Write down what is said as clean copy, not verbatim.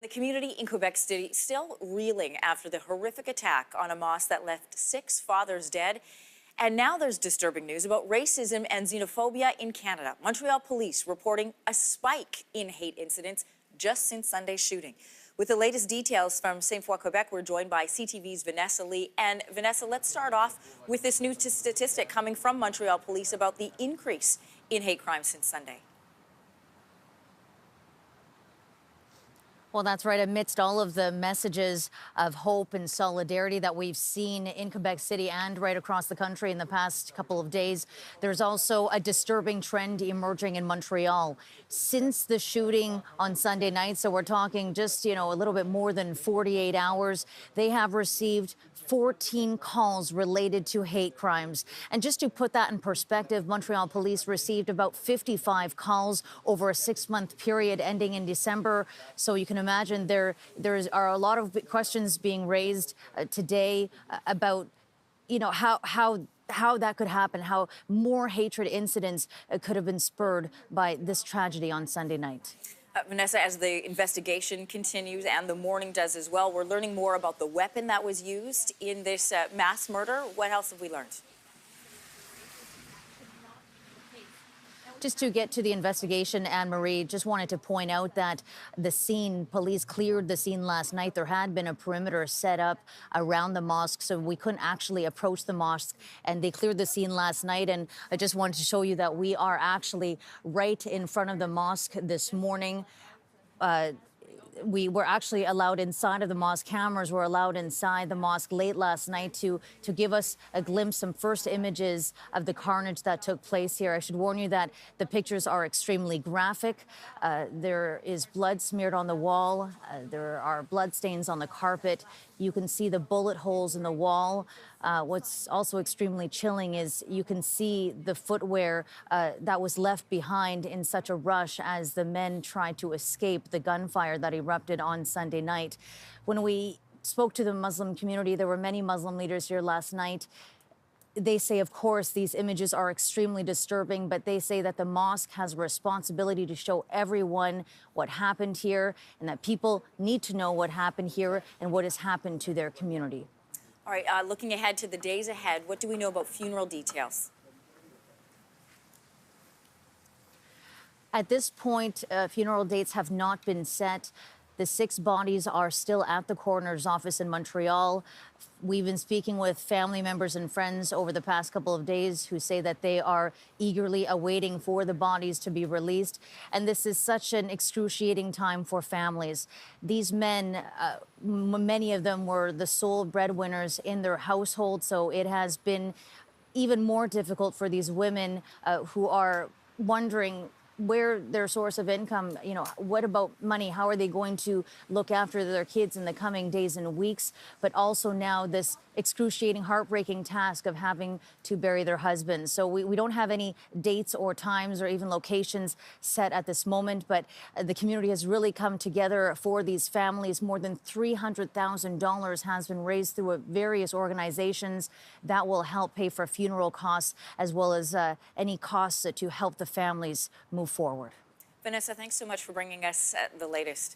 The community in Quebec City still reeling after the horrific attack on a mosque that left 6 fathers dead. And now there's disturbing news about racism and xenophobia in Canada. Montreal police reporting a spike in hate incidents just since Sunday's shooting. With the latest details from Sainte-Foy, Quebec, we're joined by CTV's Vanessa Lee. And Vanessa, let's start off with this new statistic coming from Montreal police about the increase in hate crimes since Sunday. Well, that's right. Amidst all of the messages of hope and solidarity that we've seen in Quebec City and right across the country in the past couple of days, there's also a disturbing trend emerging in Montreal. Since the shooting on Sunday night, so we're talking just, a little bit more than 48 hours, they have received 14 calls related to hate crimes. And just to put that in perspective, Montreal police received about 55 calls over a 6-month period ending in December. So you can imagine there are a lot of questions being raised today about, how that could happen, how more hatred incidents could have been spurred by this tragedy on Sunday night. Vanessa, as the investigation continues and the morning does as well, we're learning more about the weapon that was used in this mass murder. What else have we learned? Just to get to the investigation, Anne-Marie, just wanted to point out that police cleared the scene last night. There had been a perimeter set up around the mosque, so we couldn't actually approach the mosque, and they cleared the scene last night. And I just wanted to show you that we are actually right in front of the mosque this morning. We were actually allowed inside of the mosque. Cameras were allowed inside the mosque late last night to give us a glimpse, some first images of the carnage that took place here. I should warn you that the pictures are extremely graphic. There is blood smeared on the wall. There are blood stains on the carpet. You can see the bullet holes in the wall. What's also extremely chilling is you can see the footwear that was left behind in such a rush as the men tried to escape the gunfire that erupted on Sunday night. When we spoke to the Muslim community, there were many Muslim leaders here last night. They say, of course, these images are extremely disturbing, but they say that the mosque has a responsibility to show everyone what happened here and that people need to know what happened here and what has happened to their community. All right, looking ahead to the days ahead, what do we know about funeral details? At this point, funeral dates have not been set. The 6 bodies are still at the coroner's office in Montreal. We've been speaking with family members and friends over the past couple of days who say that they are eagerly awaiting for the bodies to be released. And this is such an excruciating time for families. These men, many of them were the sole breadwinners in their household, so it has been even more difficult for these women who are wondering where their source of income, what about money? How are they going to look after their kids in the coming days and weeks? But also now this excruciating, heartbreaking task of having to bury their husbands. So we don't have any dates or times or even locations set at this moment, but the community has really come together for these families. More than $300,000 has been raised through various organizations that will help pay for funeral costs as well as any costs to help the families move forward. Vanessa, thanks so much for bringing us the latest.